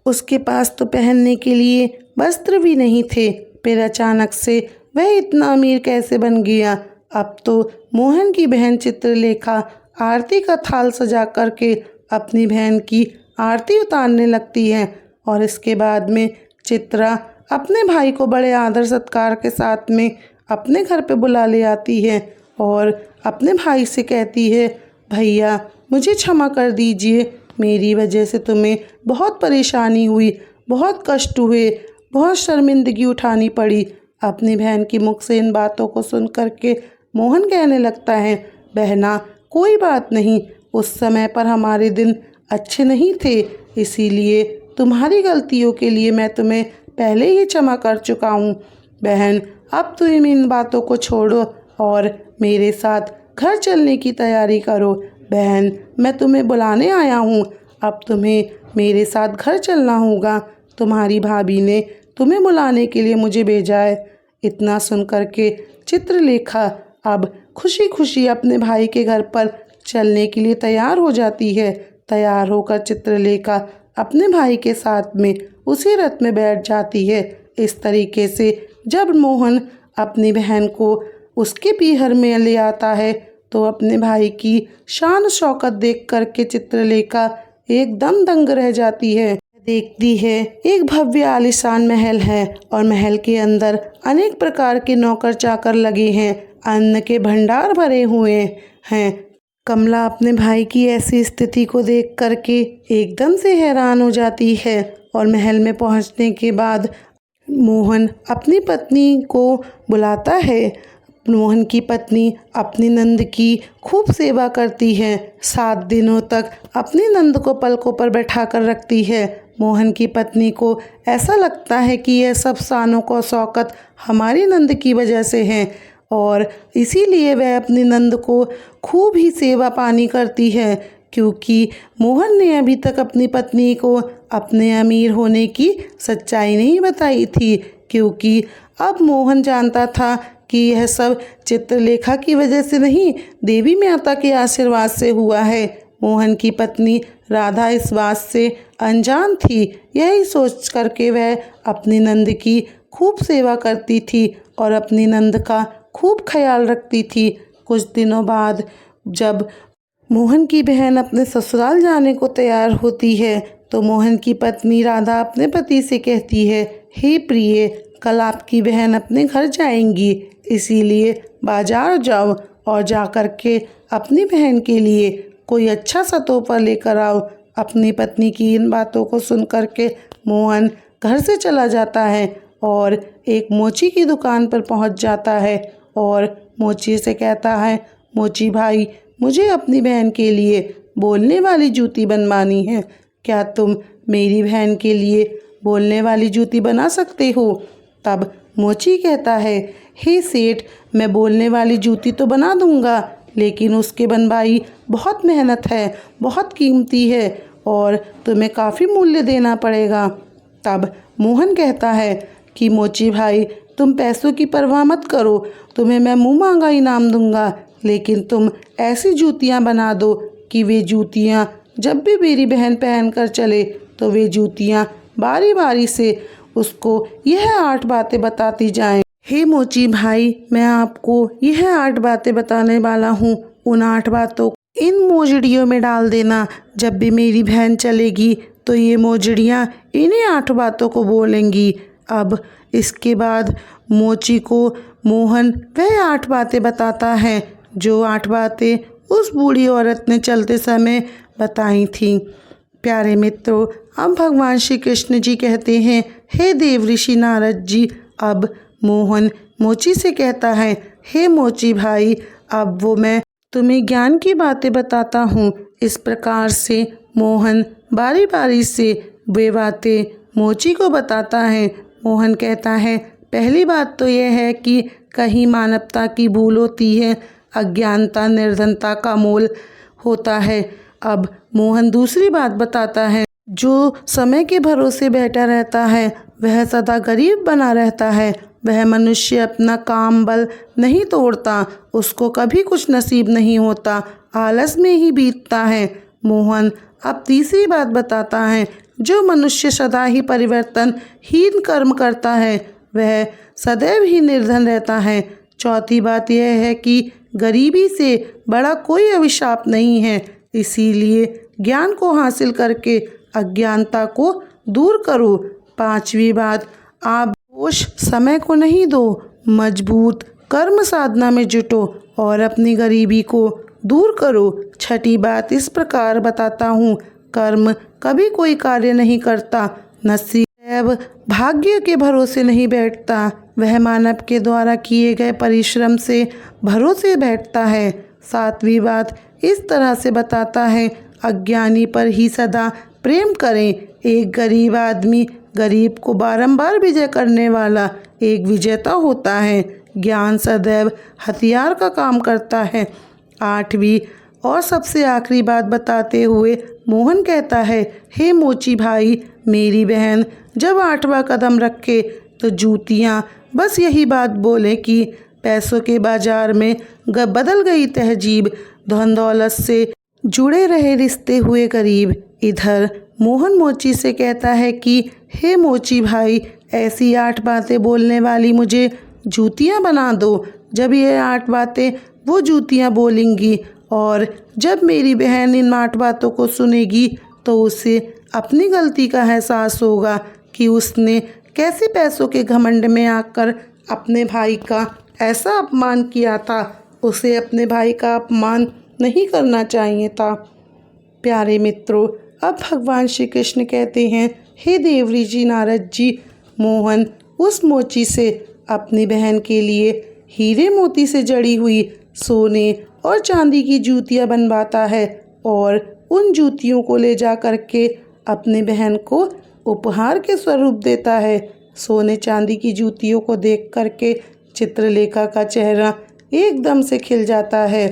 उसके पास तो पहनने के लिए वस्त्र भी नहीं थे, फिर अचानक से वह इतना अमीर कैसे बन गया। अब तो मोहन की बहन चित्रलेखा आरती का थाल सजा करके अपनी बहन की आरती उतारने लगती है और इसके बाद में चित्रा अपने भाई को बड़े आदर सत्कार के साथ में अपने घर पे बुला ले आती है और अपने भाई से कहती है, भैया, मुझे क्षमा कर दीजिए, मेरी वजह से तुम्हें बहुत परेशानी हुई, बहुत कष्ट हुए, बहुत शर्मिंदगी उठानी पड़ी। अपनी बहन की मुख से इन बातों को सुन करके मोहन कहने लगता है, बहना, कोई बात नहीं, उस समय पर हमारे दिन अच्छे नहीं थे, इसीलिए तुम्हारी गलतियों के लिए मैं तुम्हें पहले ही क्षमा कर चुका हूँ। बहन, अब तुम इन बातों को छोड़ो और मेरे साथ घर चलने की तैयारी करो। बहन, मैं तुम्हें बुलाने आया हूँ, अब तुम्हें मेरे साथ घर चलना होगा, तुम्हारी भाभी ने तुम्हें बुलाने के लिए मुझे भेजा है। इतना सुन करके चित्रलेखा अब खुशी खुशी अपने भाई के घर पर चलने के लिए तैयार हो जाती है। तैयार होकर चित्रलेखा अपने भाई के साथ में उसी रथ में बैठ जाती है। इस तरीके से जब मोहन अपनी बहन को उसके पीहर में ले आता है तो अपने भाई की शान शौकत देख करके चित्रलेखा एकदम दंग रह जाती है। देखती है एक भव्य आलीशान महल है और महल के अंदर अनेक प्रकार के नौकर चाकर लगे हैं, अन्न के भंडार भरे हुए हैं। कमला अपने भाई की ऐसी स्थिति को देख करके एकदम से हैरान हो जाती है और महल में पहुंचने के बाद मोहन अपनी पत्नी को बुलाता है। मोहन की पत्नी अपनी नंद की खूब सेवा करती है, 7 दिनों तक अपनी नंद को पलकों पर बैठा कर रखती है। मोहन की पत्नी को ऐसा लगता है कि यह सब शानों को शौकत हमारी नंद की वजह से है और इसीलिए वह अपनी नंद को खूब ही सेवा पानी करती है, क्योंकि मोहन ने अभी तक अपनी पत्नी को अपने अमीर होने की सच्चाई नहीं बताई थी, क्योंकि अब मोहन जानता था कि यह सब चित्रलेखा की वजह से नहीं, देवी माता के आशीर्वाद से हुआ है। मोहन की पत्नी राधा इस बात से अनजान थी, यही सोच करके वह अपनी नंद की खूब सेवा करती थी और अपनी नंद का खूब ख्याल रखती थी। कुछ दिनों बाद जब मोहन की बहन अपने ससुराल जाने को तैयार होती है तो मोहन की पत्नी राधा अपने पति से कहती है, हे प्रिय, कल आपकी बहन अपने घर जाएंगी, इसीलिए बाजार जाओ और जा कर के अपनी बहन के लिए कोई अच्छा सा तोहफा लेकर आओ। अपनी पत्नी की इन बातों को सुन कर के मोहन घर से चला जाता है और एक मोची की दुकान पर पहुंच जाता है और मोची से कहता है, मोची भाई, मुझे अपनी बहन के लिए बोलने वाली जूती बनवानी है, क्या तुम मेरी बहन के लिए बोलने वाली जूती बना सकते हो? तब मोची कहता है, हे सेठ, मैं बोलने वाली जूती तो बना दूंगा, लेकिन उसके बनवाई बहुत मेहनत है, बहुत कीमती है और तुम्हें काफ़ी मूल्य देना पड़ेगा। तब मोहन कहता है कि मोची भाई, तुम पैसों की परवाह मत करो, तुम्हें मैं मुँह मांगा इनाम दूंगा, लेकिन तुम ऐसी जूतियाँ बना दो कि वे जूतियाँ जब भी मेरी बहन पहन कर चले तो वे जूतियाँ बारी बारी से उसको यह 8 बातें बताती जाएं। हे मोची भाई, मैं आपको यह 8 बातें बताने वाला हूँ। उन 8 बातों इन मोजड़ियों में डाल देना। जब भी मेरी बहन चलेगी तो ये मोजड़ियाँ इन्हीं 8 बातों को बोलेंगी। अब इसके बाद मोची को मोहन वह 8 बातें बताता है जो 8 बातें उस बूढ़ी औरत ने चलते समय बताई थीं। प्यारे मित्रों, अब भगवान श्री कृष्ण जी कहते हैं, हे देव ऋषि नारद जी। अब मोहन मोची से कहता है, हे मोची भाई, अब वो मैं तुम्हें ज्ञान की बातें बताता हूँ। इस प्रकार से मोहन बारी बारी से वे बातें मोची को बताता है। मोहन कहता है, पहली बात तो यह है कि कहीं मानवता की भूल होती है, अज्ञानता निर्धनता का मोल होता है। अब मोहन दूसरी बात बताता है, जो समय के भरोसे बैठा रहता है वह सदा गरीब बना रहता है। वह मनुष्य अपना काम बल नहीं तोड़ता, उसको कभी कुछ नसीब नहीं होता, आलस में ही बीतता है। मोहन अब तीसरी बात बताता है, जो मनुष्य सदा ही परिवर्तनहीन कर्म करता है वह सदैव ही निर्धन रहता है। चौथी बात यह है कि गरीबी से बड़ा कोई अभिशाप नहीं है, इसीलिए ज्ञान को हासिल करके अज्ञानता को दूर करो। पांचवी बात, आप दोष समय को नहीं दो, मजबूत कर्म साधना में जुटो और अपनी गरीबी को दूर करो। छठी बात इस प्रकार बताता हूँ, कर्म कभी कोई कार्य नहीं करता, नसीब भाग्य के भरोसे नहीं बैठता, वह मानव के द्वारा किए गए परिश्रम से भरोसे बैठता है। सातवीं बात इस तरह से बताता है, अज्ञानी पर ही सदा प्रेम करें। एक गरीब आदमी गरीब को बारंबार विजय करने वाला एक विजेता होता है। ज्ञान सदैव हथियार का काम करता है। आठवीं और सबसे आखिरी बात बताते हुए मोहन कहता है, हे मोची भाई, मेरी बहन जब 8वां कदम रखे तो जूतियाँ बस यही बात बोले कि पैसों के बाजार में बदल गई तहजीब, धन दौलत से जुड़े रहे रिश्ते हुए गरीब। इधर मोहन मोची से कहता है कि हे मोची भाई, ऐसी 8 बातें बोलने वाली मुझे जूतियाँ बना दो। जब ये 8 बातें वो जूतियाँ बोलेंगी और जब मेरी बहन इन 8 बातों को सुनेगी तो उसे अपनी गलती का एहसास होगा कि उसने कैसे पैसों के घमंड में आकर अपने भाई का ऐसा अपमान किया था। उसे अपने भाई का अपमान नहीं करना चाहिए था। प्यारे मित्रों, अब भगवान श्री कृष्ण कहते हैं, हे देव ऋषि नारद जी, मोहन उस मोची से अपनी बहन के लिए हीरे मोती से जड़ी हुई सोने और चांदी की जूतियाँ बनवाता है और उन जूतियों को ले जा कर के अपनी बहन को उपहार के स्वरूप देता है। सोने चांदी की जूतियों को देख कर के चित्रलेखा का चेहरा एकदम से खिल जाता है।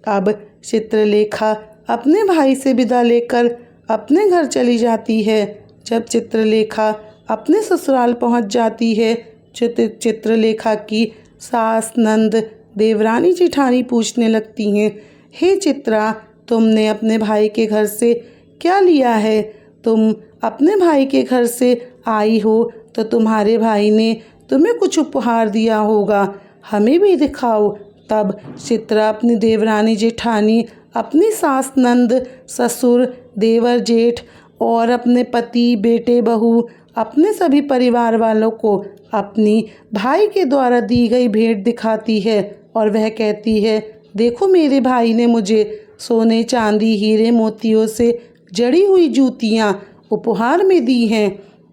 अब चित्रलेखा अपने भाई से विदा लेकर अपने घर चली जाती है। जब चित्रलेखा अपने ससुराल पहुंच जाती है, चित्रलेखा की सास नंद देवरानी जिठानी पूछने लगती हैं, हे चित्रा, तुमने अपने भाई के घर से क्या लिया है? तुम अपने भाई के घर से आई हो तो तुम्हारे भाई ने तुम्हें कुछ उपहार दिया होगा, हमें भी दिखाओ। तब चित्रा अपनी देवरानी जेठानी, अपनी सास नंद, ससुर, देवर जेठ और अपने पति, बेटे, बहू, अपने सभी परिवार वालों को अपनी भाई के द्वारा दी गई भेंट दिखाती है और वह कहती है, देखो मेरे भाई ने मुझे सोने चांदी हीरे मोतियों से जड़ी हुई जूतियाँ उपहार में दी हैं।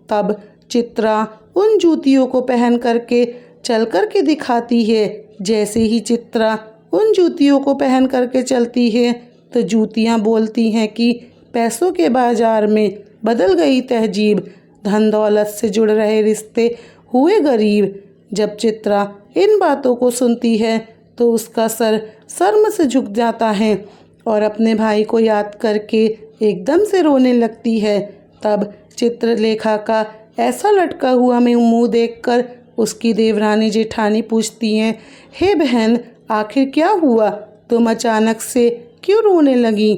तब चित्रा उन जूतियों को पहन करके चल कर के दिखाती है। जैसे ही चित्रा उन जूतियों को पहन करके चलती है तो जूतियाँ बोलती हैं कि पैसों के बाजार में बदल गई तहजीब, धन दौलत से जुड़ रहे रिश्ते हुए गरीब। जब चित्रा इन बातों को सुनती है तो उसका सर शर्म से झुक जाता है और अपने भाई को याद करके एकदम से रोने लगती है। तब चित्रलेखा का ऐसा लटका हुआ मैं मुंह देखकर उसकी देवरानी जेठानी पूछती हैं, हे बहन, आखिर क्या हुआ? तुम अचानक से क्यों रोने लगी?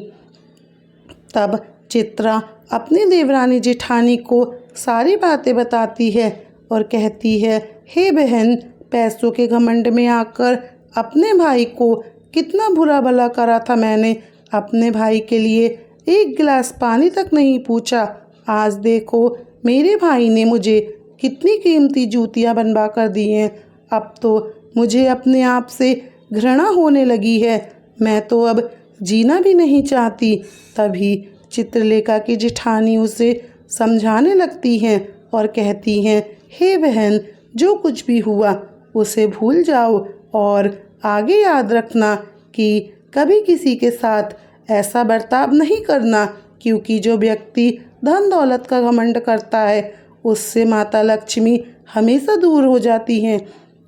तब चित्रा अपनी देवरानी जेठानी को सारी बातें बताती है और कहती है, हे बहन, पैसों के घमंड में आकर अपने भाई को कितना बुरा भला करा था मैंने। अपने भाई के लिए एक गिलास पानी तक नहीं पूछा। आज देखो मेरे भाई ने मुझे कितनी कीमती जूतियां बनवा कर दी हैं। अब तो मुझे अपने आप से घृणा होने लगी है। मैं तो अब जीना भी नहीं चाहती। तभी चित्रलेखा की जेठानी उसे समझाने लगती हैं और कहती हैं, हे बहन, जो कुछ भी हुआ उसे भूल जाओ और आगे याद रखना कि कभी किसी के साथ ऐसा बर्ताव नहीं करना, क्योंकि जो व्यक्ति धन दौलत का घमंड करता है उससे माता लक्ष्मी हमेशा दूर हो जाती हैं।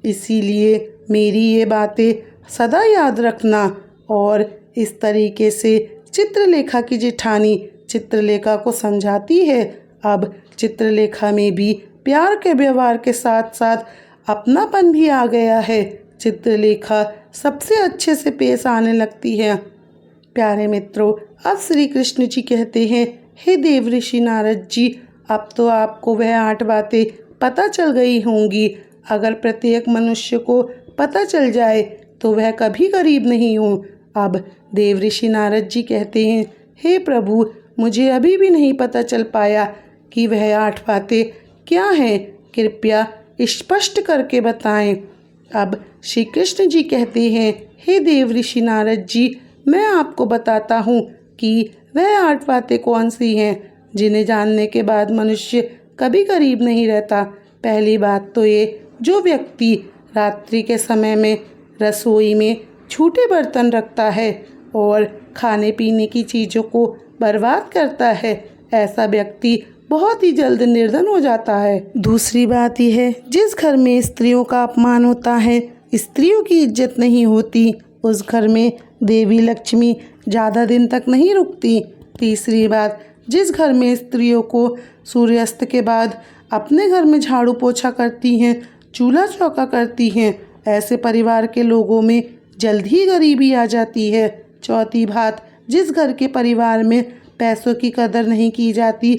इसीलिए मेरी ये बातें सदा याद रखना। और इस तरीके से चित्रलेखा की जेठानी चित्रलेखा को समझाती है। अब चित्रलेखा में भी प्यार के व्यवहार के साथ साथ अपनापन भी आ गया है। चित्रलेखा सबसे अच्छे से पेश आने लगती है। प्यारे मित्रों, अब श्री कृष्ण जी कहते हैं, हे देवऋषि नारद जी, अब तो आपको वह 8 बातें पता चल गई होंगी। अगर प्रत्येक मनुष्य को पता चल जाए तो वह कभी गरीब नहीं हो। अब देवऋषि नारद जी कहते हैं, हे प्रभु, मुझे अभी भी नहीं पता चल पाया कि वह 8 बातें क्या हैं। कृपया स्पष्ट करके बताएं। अब श्री कृष्ण जी कहते हैं, हे देवऋषि नारद जी, मैं आपको बताता हूँ कि वह 8 बातें कौन सी हैं जिन्हें जानने के बाद मनुष्य कभी गरीब नहीं रहता। पहली बात तो ये, जो व्यक्ति रात्रि के समय में रसोई में छूटे बर्तन रखता है और खाने पीने की चीज़ों को बर्बाद करता है, ऐसा व्यक्ति बहुत ही जल्द निर्धन हो जाता है। दूसरी बात यह है, जिस घर में स्त्रियों का अपमान होता है, स्त्रियों की इज्जत नहीं होती, उस घर में देवी लक्ष्मी ज़्यादा दिन तक नहीं रुकती। तीसरी बात, जिस घर में स्त्रियों को सूर्यास्त के बाद अपने घर में झाड़ू पोछा करती हैं, चूल्हा चौका करती हैं, ऐसे परिवार के लोगों में जल्द ही गरीबी आ जाती है। चौथी बात, जिस घर के परिवार में पैसों की कदर नहीं की जाती,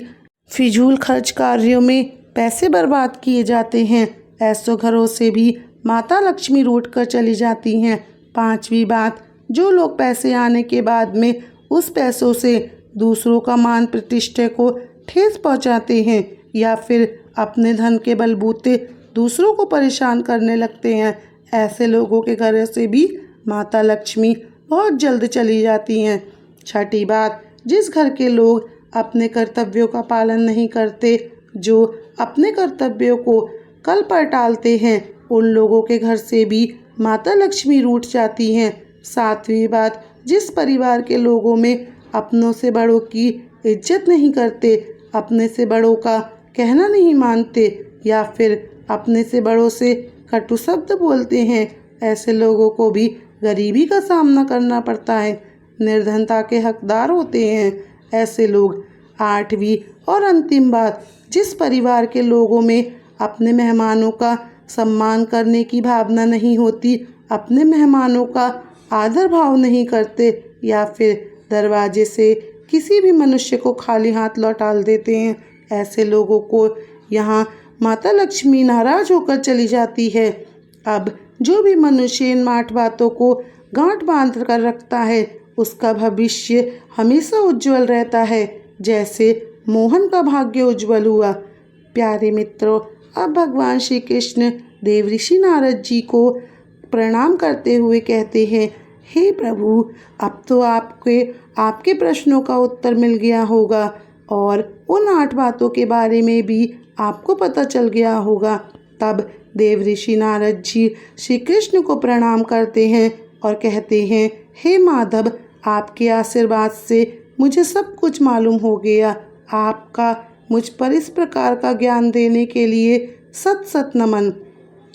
फिजूल खर्च कार्यों में पैसे बर्बाद किए जाते हैं, ऐसों घरों से भी माता लक्ष्मी रूठ कर चली जाती हैं। पांचवी बात, जो लोग पैसे आने के बाद में उस पैसों से दूसरों का मान प्रतिष्ठा को ठेस पहुंचाते हैं या फिर अपने धन के बलबूते दूसरों को परेशान करने लगते हैं, ऐसे लोगों के घर से भी माता लक्ष्मी बहुत जल्द चली जाती हैं। छठी बात, जिस घर के लोग अपने कर्तव्यों का पालन नहीं करते, जो अपने कर्तव्यों को कल पर टालते हैं, उन लोगों के घर से भी माता लक्ष्मी रूठ जाती हैं। सातवीं बात, जिस परिवार के लोगों में अपनों से बड़ों की इज्जत नहीं करते, अपने से बड़ों का कहना नहीं मानते या फिर अपने से बड़ों से कटु शब्द बोलते हैं, ऐसे लोगों को भी गरीबी का सामना करना पड़ता है, निर्धनता के हकदार होते हैं ऐसे लोग। आठवीं और अंतिम बात, जिस परिवार के लोगों में अपने मेहमानों का सम्मान करने की भावना नहीं होती, अपने मेहमानों का आदर भाव नहीं करते या फिर दरवाजे से किसी भी मनुष्य को खाली हाथ लौटा देते हैं, ऐसे लोगों को यहाँ माता लक्ष्मी नाराज होकर चली जाती है। अब जो भी मनुष्य इन 8 बातों को गांठ बांध कर रखता है, उसका भविष्य हमेशा उज्जवल रहता है, जैसे मोहन का भाग्य उज्जवल हुआ। प्यारे मित्रों, अब भगवान श्री कृष्ण देवऋषि नारद जी को प्रणाम करते हुए कहते हैं, हे प्रभु, अब तो आपके प्रश्नों का उत्तर मिल गया होगा और उन 8 बातों के बारे में भी आपको पता चल गया होगा। तब देवऋषि नारद जी श्री कृष्ण को प्रणाम करते हैं और कहते हैं, हे माधव, आपके आशीर्वाद से मुझे सब कुछ मालूम हो गया। आपका मुझ पर इस प्रकार का ज्ञान देने के लिए सत सत नमन।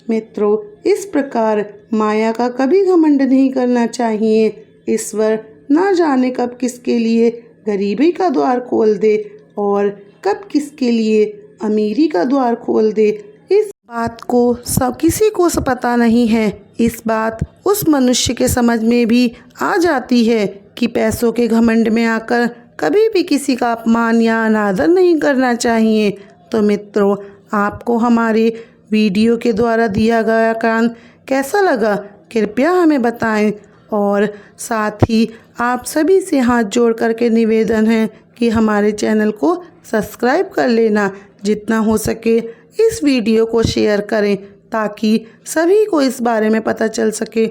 मित्रों, इस प्रकार माया का कभी घमंड नहीं करना चाहिए। ईश्वर ना जाने कब किसके लिए गरीबी का द्वार खोल दे और कब किसके लिए अमीरी का द्वार खोल दे। इस बात को सब किसी को पता नहीं है। इस बात उस मनुष्य के समझ में भी आ जाती है कि पैसों के घमंड में आकर कभी भी किसी का अपमान या अनादर नहीं करना चाहिए। तो मित्रों, आपको हमारे वीडियो के द्वारा दिया गया ज्ञान कैसा लगा, कृपया हमें बताएं। और साथ ही आप सभी से हाथ जोड़ करके निवेदन है कि हमारे चैनल को सब्सक्राइब कर लेना। जितना हो सके इस वीडियो को शेयर करें ताकि सभी को इस बारे में पता चल सके।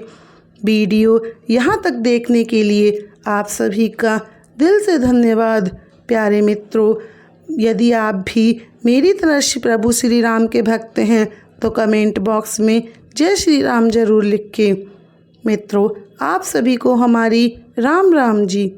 वीडियो यहाँ तक देखने के लिए आप सभी का दिल से धन्यवाद। प्यारे मित्रों, यदि आप भी मेरी तरह प्रभु श्री राम के भक्त हैं तो कमेंट बॉक्स में जय श्री राम जरूर लिखें। मित्रों, आप सभी को हमारी राम राम जी।